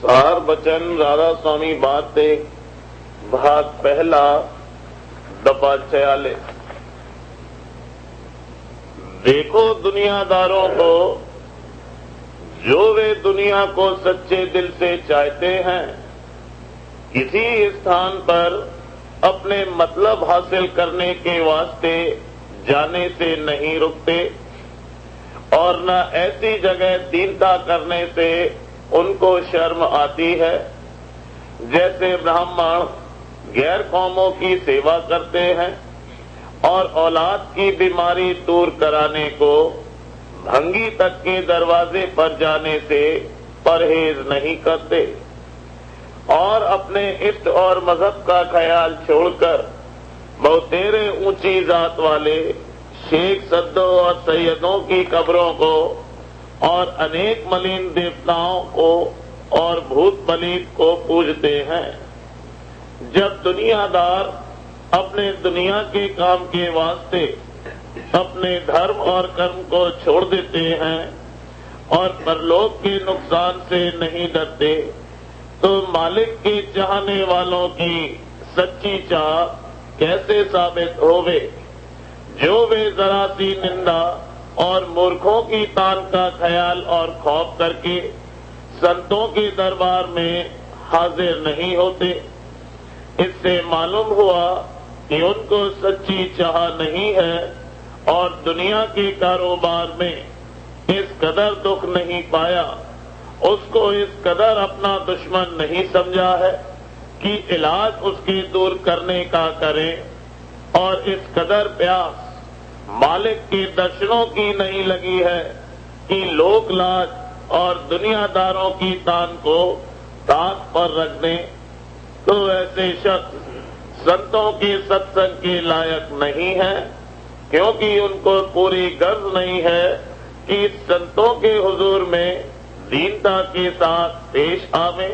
सार बचन राधा स्वामी बात एक भाग पहला दफा 46। देखो दुनियादारों को, जो वे दुनिया को सच्चे दिल से चाहते हैं, किसी स्थान पर अपने मतलब हासिल करने के वास्ते जाने से नहीं रुकते और न ऐसी जगह दीनता करने से उनको शर्म आती है जैसे ब्राह्मण गैर कौमों की सेवा करते हैं और औलाद की बीमारी दूर कराने को भंगी तक के दरवाजे पर जाने से परहेज नहीं करते और अपने इष्ट और मजहब का ख्याल छोड़कर बहुतेरे ऊंची जात वाले शेख सद्दों और सैयदों की कब्रों को और अनेक मलिन देवताओं को और भूत पलीत को पूजते हैं। जब दुनियादार अपने दुनिया के काम के वास्ते अपने धर्म और कर्म को छोड़ देते हैं और परलोक के नुकसान से नहीं डरते, तो मालिक के चाहने वालों की सच्ची चाह कैसे साबित होवे, जो वे जरा सी निंदा और मूर्खों की तान का ख्याल और खौफ करके संतों के दरबार में हाजिर नहीं होते। इससे मालूम हुआ कि उनको सच्ची चाह नहीं है और दुनिया के कारोबार में इस कदर दुख नहीं पाया, उसको इस कदर अपना दुश्मन नहीं समझा है कि इलाज उसकी दूर करने का करें और इस कदर प्यास मालिक के दर्शनों की नहीं लगी है कि लोक लाज और दुनियादारों की तान को ताक पर रख दें, तो ऐसे शख्स संतों के सत्संग के लायक नहीं है, क्योंकि उनको पूरी गर्ज नहीं है कि संतों के हुजूर में दीनता के साथ पेश आवे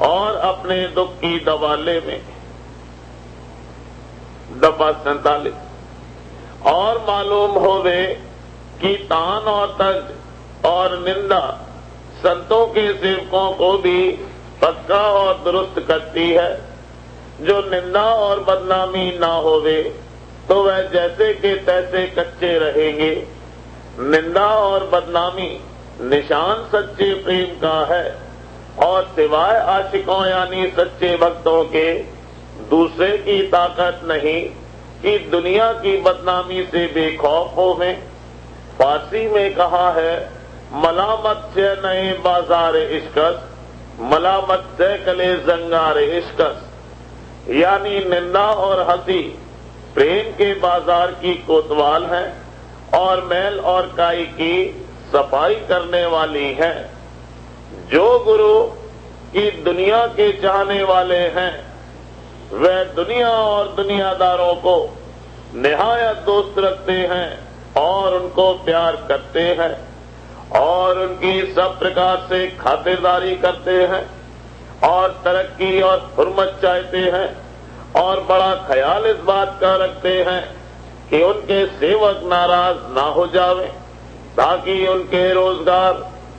और अपने दुख की दवा ले में। दफा 47। और मालूम होवे कि तान और तंज और निंदा संतों के सेवकों को भी पक्का और दुरुस्त करती है। जो निंदा और बदनामी ना होवे तो वह जैसे के तैसे कच्चे रहेंगे। निंदा और बदनामी निशान सच्चे प्रेम का है और सिवाय आशिकों यानी सच्चे भक्तों के दूसरे की ताकत नहीं कि दुनिया की बदनामी से बेखौफ होवे। फारसी में कहा है, मलामत से नए बाजार इश्कस, मलामत से कले जंगार इश्कस, यानी निंदा और हंसी प्रेम के बाजार की कोतवाल है और मैल और काई की सफाई करने वाली है। जो गुरु की दुनिया के चाहने वाले हैं वह दुनिया और दुनियादारों को निहायत दोस्त रखते हैं और उनको प्यार करते हैं और उनकी सब प्रकार से खातिरदारी करते हैं और तरक्की और हुर्मत चाहते हैं और बड़ा ख्याल इस बात का रखते हैं कि उनके सेवक नाराज ना हो जावे, ताकि उनके रोजगार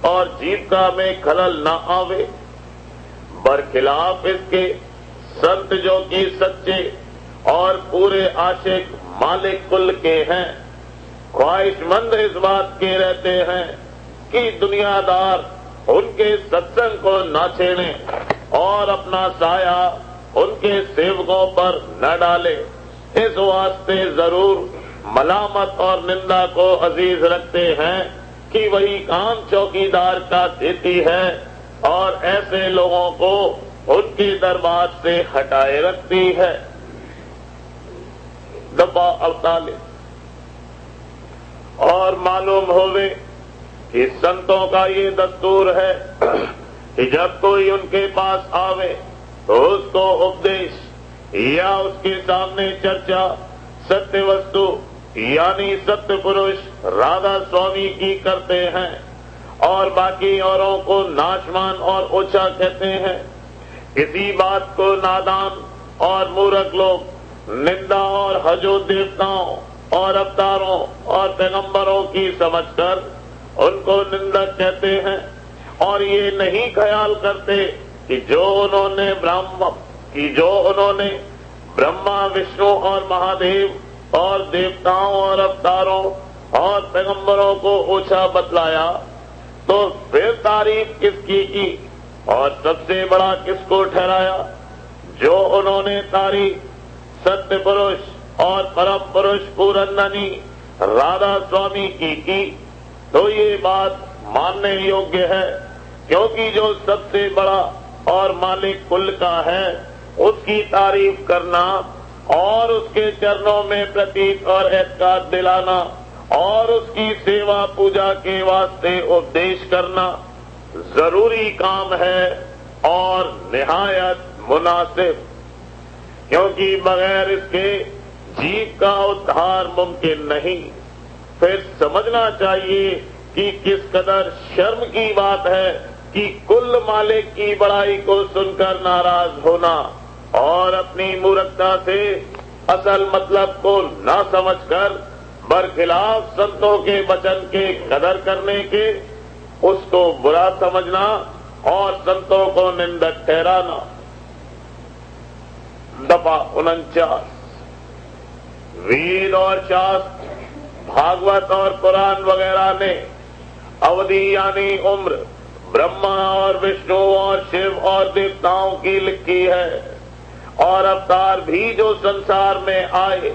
और जीविका में खलल ना आवे। बरखिलाफ इसके संत जो कि सच्चे और पूरे आशिक मालिक कुल के हैं, ख्वाहिशमंद इस बात के रहते हैं कि दुनियादार उनके सत्संग को न छेड़े और अपना साया उनके सेवकों पर न डाले। इस वास्ते जरूर मलामत और निंदा को अजीज रखते हैं कि वही काम चौकीदार का देती है और ऐसे लोगों को उनके दरबार से हटाए रखती है। दफा 48। और मालूम होवे कि संतों का ये दस्तूर है कि जब कोई उनके पास आवे तो उसको उपदेश या उसके सामने चर्चा सत्य वस्तु यानी सत्य पुरुष राधा स्वामी की करते हैं और बाकी औरों को नाशमान और ओछा कहते हैं। इसी बात को नादान और मूर्ख लोग निंदा और हजो देवताओं और अवतारों और पैगंबरों की समझकर उनको निंदक कहते हैं اور یہ نہیں خیال کرتے کہ جو انہوں نے برہما وشنو اور مہادیو اور دیوتاؤں اور اوتاروں اور پیغمبروں کو اونچا بتلایا تو پھر تعریف کس کی اور سب سے بڑا کس کو ٹھہرایا؟ جو انہوں نے تعریف ستیہ پروش اور پرم پروش پورننی رادھا سوامی کی تو یہ بات ماننے یوگیہ ہے، کیونکہ جو سب سے بڑا اور مالک کل کا ہے اس کی تعریف کرنا اور اس کے چرنوں میں پرتیت اور اعتقاد دلانا اور اس کی سیوا پوجا کے واسطے اپدیش کرنا ضروری کام ہے اور نہایت مناسب، کیونکہ بغیر اس کے جیو کا ادھار ممکن نہیں۔ پھر سمجھنا چاہیے کہ کس قدر شرم کی بات ہے کہ کل مالک کی بڑائی کو سن کر ناراض ہونا اور اپنی مورکھتا سے اصل مطلب کو نہ سمجھ کر برخلاف سنتوں کے وچن کے قدر کرنے کے اس کو برا سمجھنا اور سنتوں کو نندک ٹھہرانا۔ دفعہ 49 وید اور شاستر، بھاگوت اور قرآن وغیرہ نے اودھی یعنی عمر برہما اور وشنو اور شیو اور دیوتاؤں کی لکھی ہے، اور اوتار بھی جو سنسار میں آئے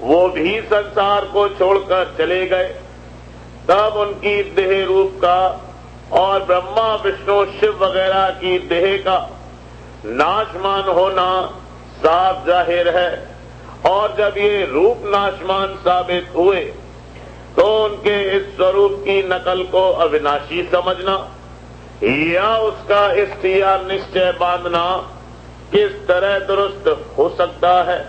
وہ بھی سنسار کو چھوڑ کر چلے گئے، تب ان کی دیہ روپ کا اور برہما وشنو شیو وغیرہ کی دیہ کا ناشمان ہونا صاف ظاہر ہے، اور جب یہ روپ ناشمان ثابت ہوئے تو ان کے اس سوروپ کی نقل کو اوناشی سمجھنا یا اس کا استیا نشچے باندھنا کس طرح درست ہو سکتا ہے؟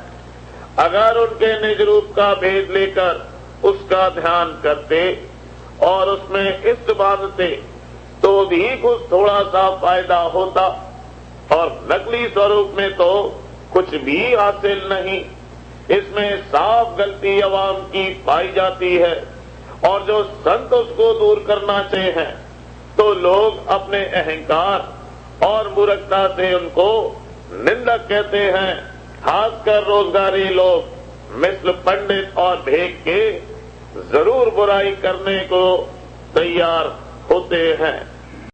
اگر ان کے نج روپ کا بھید لے کر اس کا دھیان کرتے اور اس میں است باندھتے تو بھی کچھ تھوڑا سا فائدہ ہوتا، اور نقلی سوروپ میں تو کچھ بھی حاصل نہیں۔ اس میں صاف غلطی عوام کی پائی جاتی ہے، اور جو سنت اس کو دور کرنا چاہتے ہیں تو لوگ اپنے اہنکار اور مورکھتا سے ان کو نندک کہتے ہیں، خاص کر روزگاری لوگ مثل پنڈت اور بھیک کے ضرور برائی کرنے کو تیار ہوتے ہیں۔